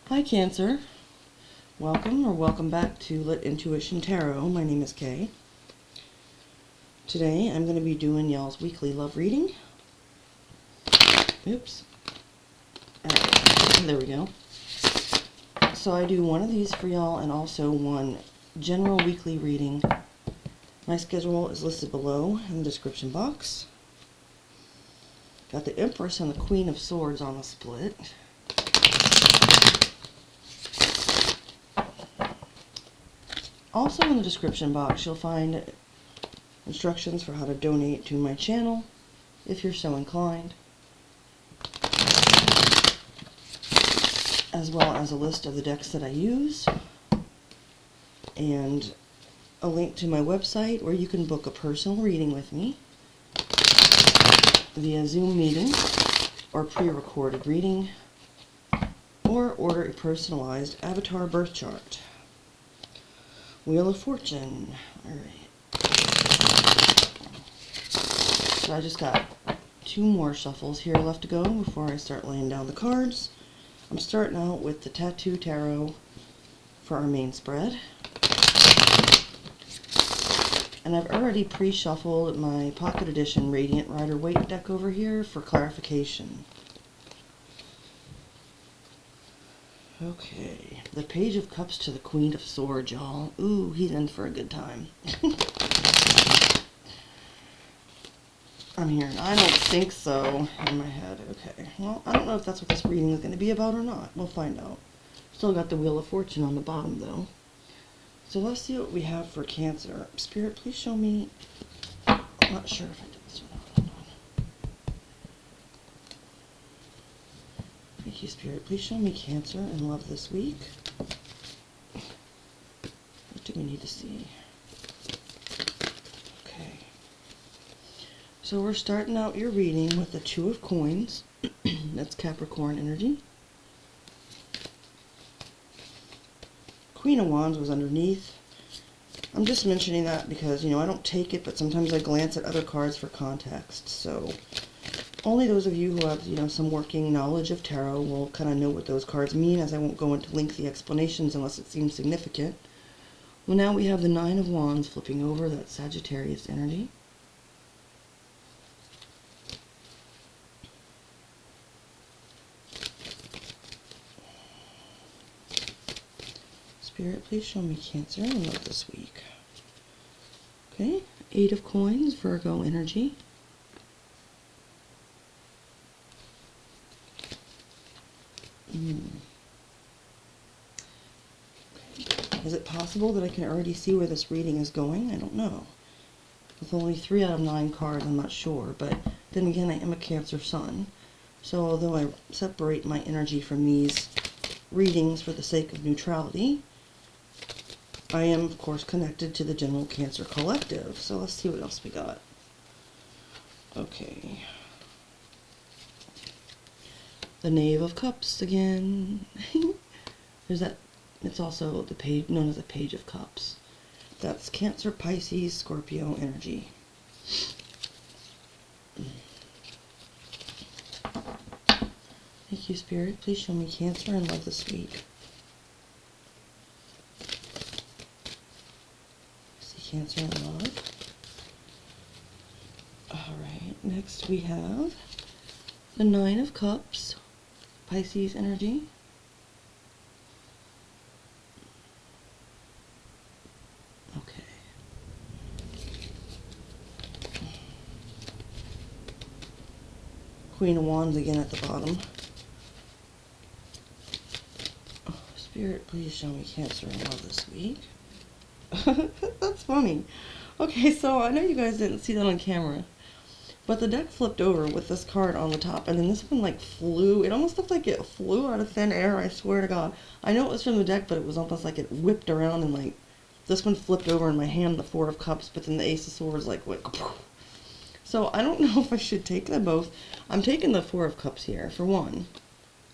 Hi Cancer, welcome back to Lit Intuition Tarot. My name is Kay. Today I'm going to be doing y'all's weekly love reading. Oops. Alright, there we go. So I do one of these for y'all and also one general weekly reading. My schedule is listed below in the description box. Got the Empress and the Queen of Swords on a split. Also in the description box, you'll find instructions for how to donate to my channel, if you're so inclined, as well as a list of the decks that I use, and a link to my website where you can book a personal reading with me via Zoom meeting or pre-recorded reading, or order a personalized avatar birth chart. Wheel of Fortune. Alright. So I just got 2 more shuffles here left to go before I start laying down the cards. I'm starting out with the Tattoo Tarot for our main spread. And I've already pre-shuffled my Pocket Edition Radiant Rider Waite deck over here for clarification. Okay, the Page of Cups to the Queen of Swords, y'all. Ooh, he's in for a good time. I'm hearing, I don't think so, in my head. Okay, well, I don't know if that's what this reading is going to be about or not. We'll find out. Still got the Wheel of Fortune on the bottom, though. So let's see what we have for Cancer. Spirit, please show me. I'm not sure if I did this or not. Hold on. Thank you, Spirit. Please show me Cancer and love this week. What do we need to see? Okay. So we're starting out your reading with the Two of Coins. That's Capricorn energy. Queen of Wands was underneath. I'm just mentioning that because, you know, I don't take it, but sometimes I glance at other cards for context. So only those of you who have, you know, some working knowledge of tarot will kind of know what those cards mean, as I won't go into lengthy explanations unless it seems significant. Well, now we have the Nine of Wands flipping over. That Sagittarius energy. Spirit, please show me Cancer and love this week. Okay, Eight of Coins, Virgo energy. Is it possible that I can already see where this reading is going? I don't know. With only 3 out of 9 cards, I'm not sure. But then again, I am a Cancer sun. So although I separate my energy from these readings for the sake of neutrality, I am, of course, connected to the general Cancer collective. So let's see what else we got. Okay. The Knave of Cups again. There's that. It's also the page known as the Page of Cups. That's Cancer, Pisces, Scorpio energy. Thank you, Spirit. Please show me Cancer and love this week. See Cancer and love. Alright, next we have the Nine of Cups, Pisces energy. Queen of Wands again at the bottom. Oh, Spirit, please show me Cancer and love this week. That's funny. Okay, so I know you guys didn't see that on camera, but the deck flipped over with this card on the top, and then this one like flew. It almost looked like it flew out of thin air, I swear to God. I know it was from the deck, but it was almost like it whipped around, and like this one flipped over in my hand, the Four of Cups, but then the Ace of Swords like went. So I don't know if I should take them both. I'm taking the Four of Cups here, for one.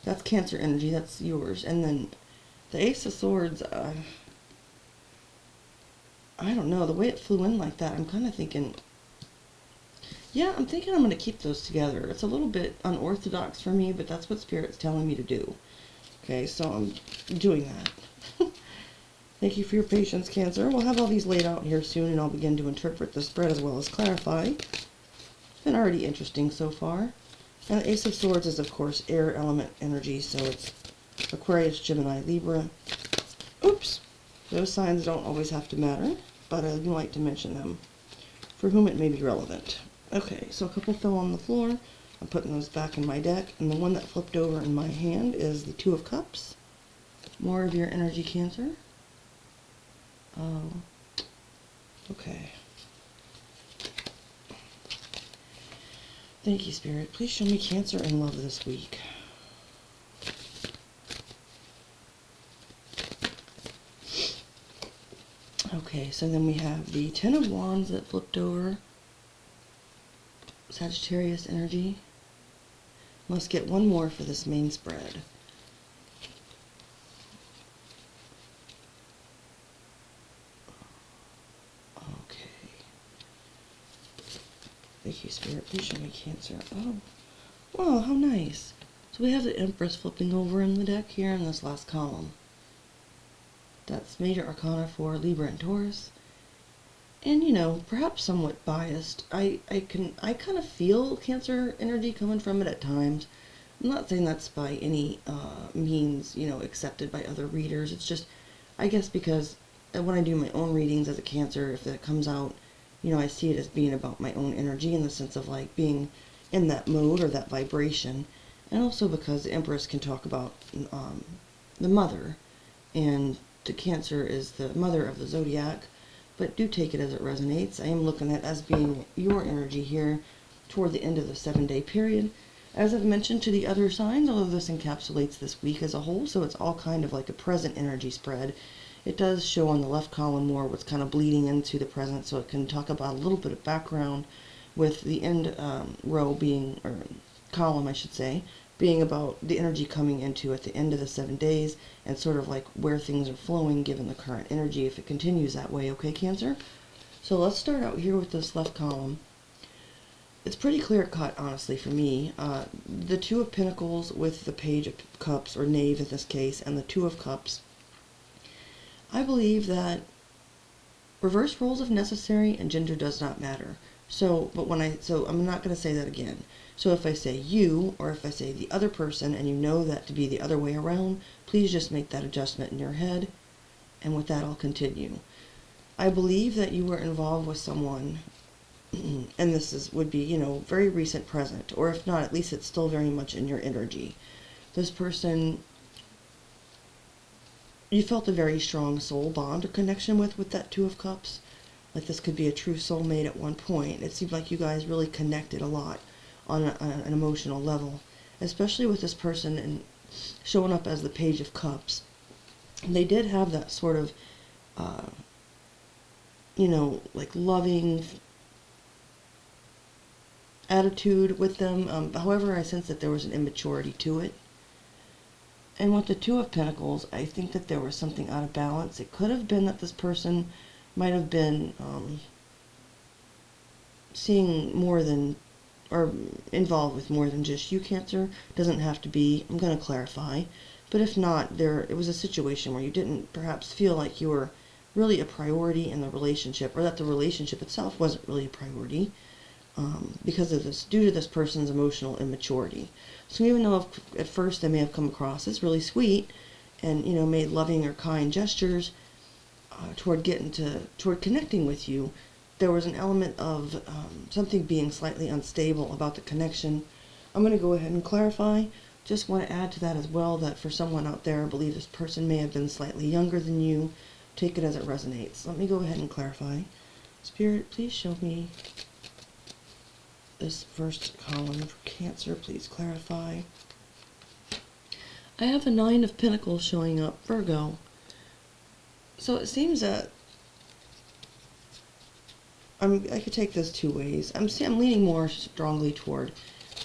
That's Cancer energy, that's yours. And then the Ace of Swords, I don't know, the way it flew in like that, I'm kind of thinking, yeah, I'm thinking I'm going to keep those together. It's a little bit unorthodox for me, but that's what Spirit's telling me to do. Okay, so I'm doing that. Thank you for your patience, Cancer. We'll have all these laid out here soon, and I'll begin to interpret the spread as well as clarify. It's been already interesting so far. And the Ace of Swords is, of course, air element energy, so it's Aquarius, Gemini, Libra. Oops! Those signs don't always have to matter, but I do like to mention them for whom it may be relevant. Okay, so a couple fell on the floor. I'm putting those back in my deck, and the one that flipped over in my hand is the Two of Cups. More of your energy, Cancer. Okay. Thank you, Spirit. Please show me Cancer and love this week. Okay, so then we have the Ten of Wands that flipped over. Sagittarius energy. Let's get one more for this main spread. Thank you, Spirit. Please show me Cancer. Oh, wow, how nice. So we have the Empress flipping over in the deck here in this last column. That's Major Arcana for Libra and Taurus. And, you know, perhaps somewhat biased. I kind of feel Cancer energy coming from it at times. I'm not saying that's by any means, you know, accepted by other readers. It's just, I guess because when I do my own readings as a Cancer, if that comes out, you know, I see it as being about my own energy in the sense of like being in that mode or that vibration. And also because the Empress can talk about the mother, and the Cancer is the mother of the zodiac, but do take it as it resonates. I am looking at it as being your energy here toward the end of the 7-day period. As I've mentioned to the other signs, although this encapsulates this week as a whole, so it's all kind of like a present energy spread. It does show on the left column more what's kind of bleeding into the present, so it can talk about a little bit of background, with the end row being, or column I should say, being about the energy coming into at the end of the 7 days, and sort of like where things are flowing given the current energy if it continues that way, okay, Cancer? So let's start out here with this left column. It's pretty clear cut, honestly, for me. The Two of Pentacles with the Page of Cups, or Knave in this case, and the Two of Cups. I believe that reverse roles if necessary and gender does not matter. So I'm not going to say that again. So if I say you, or if I say the other person, and you know that to be the other way around, please just make that adjustment in your head. And with that, I'll continue. I believe that you were involved with someone, and this would be, you know, very recent present, or if not, at least it's still very much in your energy. This person, you felt a very strong soul bond or connection with that Two of Cups. Like this could be a true soulmate at one point. It seemed like you guys really connected a lot on an emotional level, especially with this person and showing up as the Page of Cups. They did have that sort of, you know, like loving attitude with them. However, I sense that there was an immaturity to it. And with the Two of Pentacles, I think that there was something out of balance. It could have been that this person might have been seeing more than, or involved with more than just you, Cancer. Doesn't have to be. I'm going to clarify. But if not, it was a situation where you didn't perhaps feel like you were really a priority in the relationship, or that the relationship itself wasn't really a priority. Because of this, due to this person's emotional immaturity. So even though at first they may have come across as really sweet, and you know made loving or kind gestures toward connecting with you, there was an element of something being slightly unstable about the connection. I'm going to go ahead and clarify. Just want to add to that as well that for someone out there, I believe this person may have been slightly younger than you. Take it as it resonates. Let me go ahead and clarify. Spirit, please show me this first column for Cancer. Please clarify. I have a Nine of Pentacles showing up, Virgo. So it seems that I could take this two ways. I'm leaning more strongly toward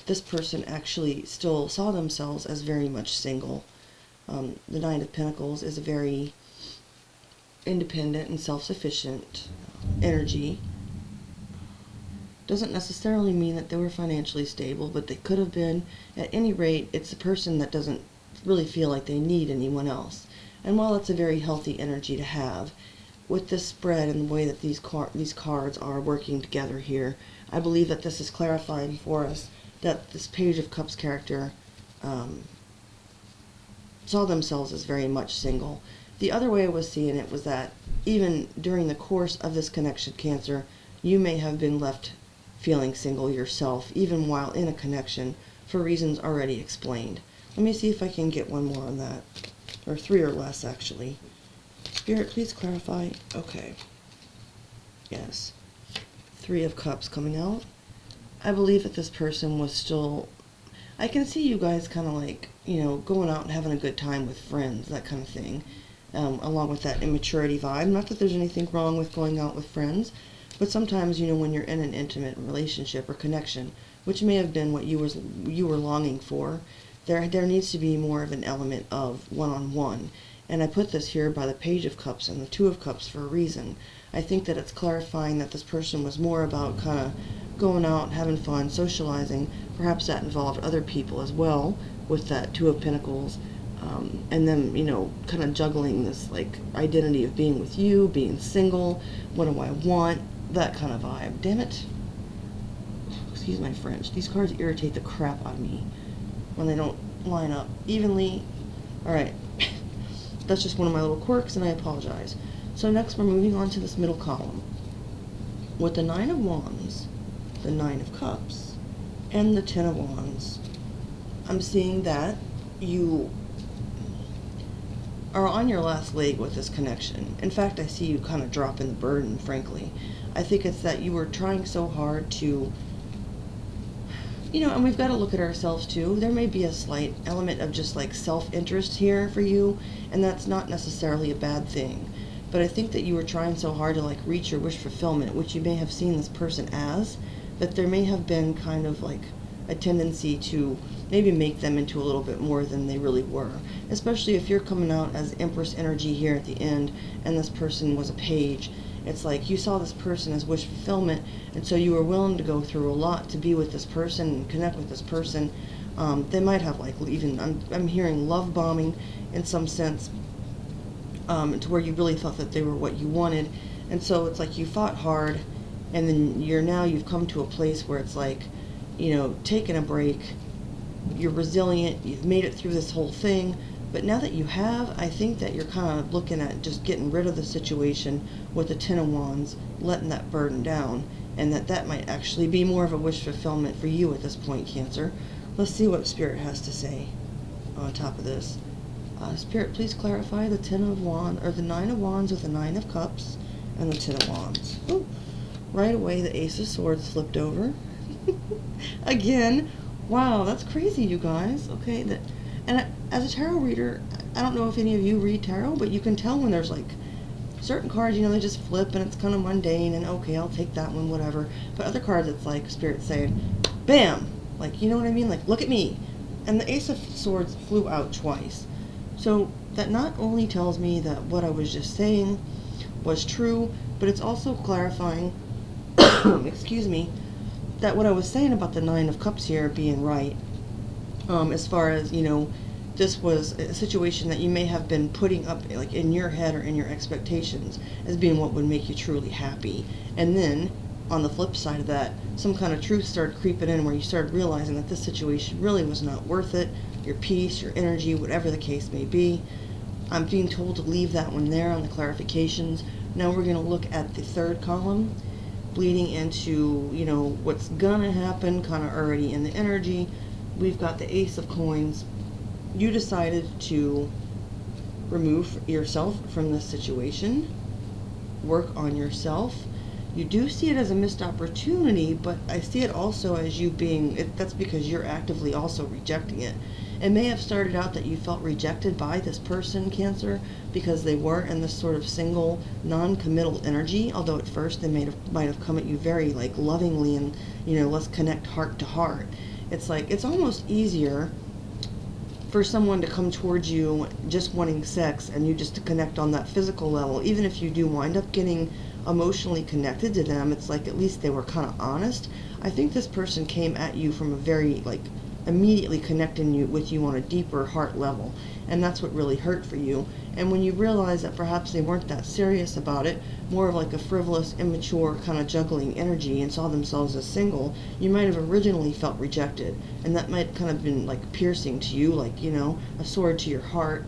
this person actually still saw themselves as very much single. The Nine of Pentacles is a very independent and self-sufficient energy. Doesn't necessarily mean that they were financially stable, but they could have been. At any rate, it's a person that doesn't really feel like they need anyone else. And while it's a very healthy energy to have, with this spread and the way that these cards are working together here, I believe that this is clarifying for us that this Page of Cups character saw themselves as very much single. The other way I was seeing it was that even during the course of this connection, Cancer, you may have been left feeling single yourself, even while in a connection, for reasons already explained. Let me see if I can get one more on that. Or 3 or less, actually. Spirit, please clarify. Okay. Yes. 3 of Cups coming out. I believe that this person was still... I can see you guys kind of like, you know, going out and having a good time with friends, that kind of thing. Along with that immaturity vibe. Not that there's anything wrong with going out with friends, but sometimes, you know, when you're in an intimate relationship or connection, which may have been what you were longing for, there needs to be more of an element of one-on-one. And I put this here by the Page of Cups and the 2 of Cups for a reason. I think that it's clarifying that this person was more about kind of going out, having fun, socializing. Perhaps that involved other people as well, with that 2 of Pentacles. And then, you know, kind of juggling this, like, identity of being with you, being single, what do I want, that kind of vibe. Damn it. Excuse my French. These cards irritate the crap out of me when they don't line up evenly. Alright. That's just one of my little quirks, and I apologize. So next we're moving on to this middle column. With the 9 of Wands, the 9 of Cups, and the 10 of Wands, I'm seeing that you are on your last leg with this connection. In fact, I see you kind of dropping the burden, frankly. I think it's that you were trying so hard to, you know, and we've got to look at ourselves too. There may be a slight element of just like self-interest here for you, and that's not necessarily a bad thing. But I think that you were trying so hard to like reach your wish fulfillment, which you may have seen this person as, that there may have been kind of like a tendency to maybe make them into a little bit more than they really were. Especially if you're coming out as Empress energy here at the end, and this person was a page. It's like you saw this person as wish fulfillment, and so you were willing to go through a lot to be with this person and connect with this person. They might have like even, I'm hearing love bombing in some sense, to where you really thought that they were what you wanted. And so it's like you fought hard, and then you've come to a place where it's like, you know, taking a break, you're resilient, you've made it through this whole thing. But now that you have, I think that you're kind of looking at just getting rid of the situation with the 10 of Wands, letting that burden down, and that might actually be more of a wish fulfillment for you at this point, Cancer. Let's see what Spirit has to say on top of this. Spirit, please clarify the 10 of Wands, or the 9 of Wands with the 9 of Cups and the 10 of Wands. Ooh, right away, the Ace of Swords flipped over. Again, wow, that's crazy, you guys. Okay, and as a tarot reader, I don't know if any of you read tarot, but you can tell when there's like certain cards, you know, they just flip and it's kind of mundane and okay, I'll take that one, whatever. But other cards, it's like Spirit saying, bam, like, you know what I mean? Like, look at me. And the Ace of Swords flew out twice. So that not only tells me that what I was just saying was true, but it's also clarifying, excuse me, that what I was saying about the 9 of Cups here being right, as far as, you know, this was a situation that you may have been putting up like in your head or in your expectations as being what would make you truly happy. And then on the flip side of that, some kind of truth started creeping in where you started realizing that this situation really was not worth it, your peace, your energy, whatever the case may be. I'm being told to leave that one there on the clarifications. Now we're going to look at the 3rd column, bleeding into, you know, what's gonna happen kind of already in the energy. We've got the Ace of Coins. You decided to remove yourself from this situation, work on yourself. You do see it as a missed opportunity, but I see it also as you being, that's because you're actively also rejecting it. It may have started out that you felt rejected by this person, Cancer, because they were in this sort of single, non-committal energy, although at first they might have come at you very like lovingly and, you know, let's connect heart to heart. It's like, it's almost easier for someone to come towards you just wanting sex and you just to connect on that physical level. Even if you do wind up getting emotionally connected to them, it's like at least they were kind of honest. I think this person came at you from a very like immediately connecting with you on a deeper heart level. And that's what really hurt for you. And when you realize that perhaps they weren't that serious about it, more of like a frivolous, immature kind of juggling energy, and saw themselves as single, you might have originally felt rejected. And that might kind of been like piercing to you, like, you know, a sword to your heart.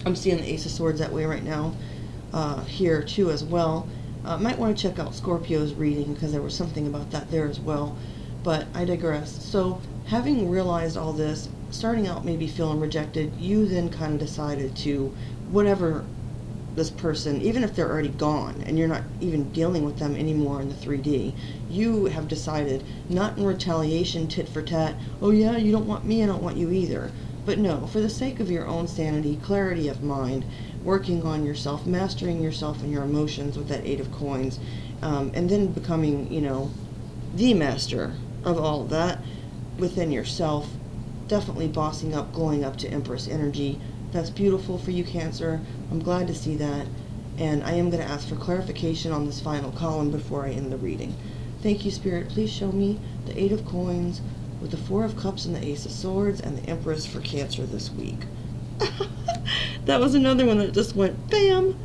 I'm seeing the Ace of Swords that way right now, here too as well. Might want to check out Scorpio's reading, because there was something about that there as well. But I digress. So having realized all this, starting out maybe feeling rejected, you then kind of decided to, whatever this person, even if they're already gone and you're not even dealing with them anymore in the 3D, you have decided, not in retaliation, tit for tat, oh yeah, you don't want me, I don't want you either. But no, for the sake of your own sanity, clarity of mind, working on yourself, mastering yourself and your emotions with that Eight of Coins, and then becoming, you know, the master of all of that within yourself, definitely bossing up, glowing up to Empress energy. That's beautiful for you, Cancer. I'm glad to see that. And I am going to ask for clarification on this final column before I end the reading. Thank you, Spirit. Please show me the Eight of Coins with the Four of Cups and the Ace of Swords and the Empress for Cancer this week. That was another one that just went bam.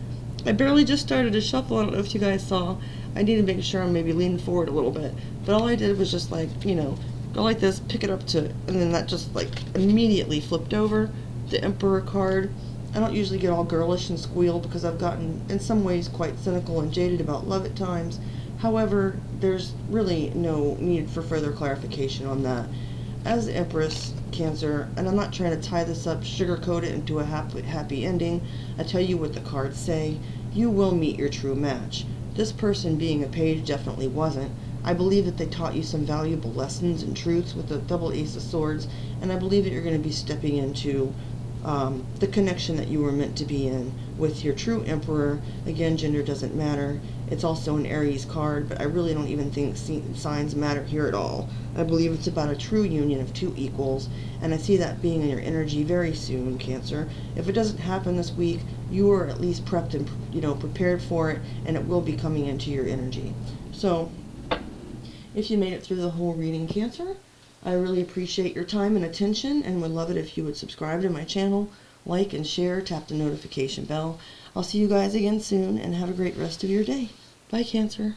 I barely just started to shuffle. I don't know if you guys saw. I need to make sure I'm maybe leaning forward a little bit. But all I did was just like, you know, go like this, pick it up to, and then that just like immediately flipped over the Emperor card. I don't usually get all girlish and squeal because I've gotten in some ways quite cynical and jaded about love at times. However, there's really no need for further clarification on that. As the Empress, Cancer, and I'm not trying to tie this up, sugarcoat it into a happy ending, I tell you what the cards say, you will meet your true match. This person being a page definitely wasn't. I believe that they taught you some valuable lessons and truths with the double Ace of Swords, and I believe that you're going to be stepping into the connection that you were meant to be in with your true Emperor. Again, gender doesn't matter. It's also an Aries card, but I really don't even think signs matter here at all. I believe it's about a true union of two equals, and I see that being in your energy very soon, Cancer. If it doesn't happen this week, you are at least prepped and, you know, prepared for it, and it will be coming into your energy. So, if you made it through the whole reading, Cancer, I really appreciate your time and attention, and would love it if you would subscribe to my channel, like and share, tap the notification bell. I'll see you guys again soon, and have a great rest of your day. Bye, Cancer.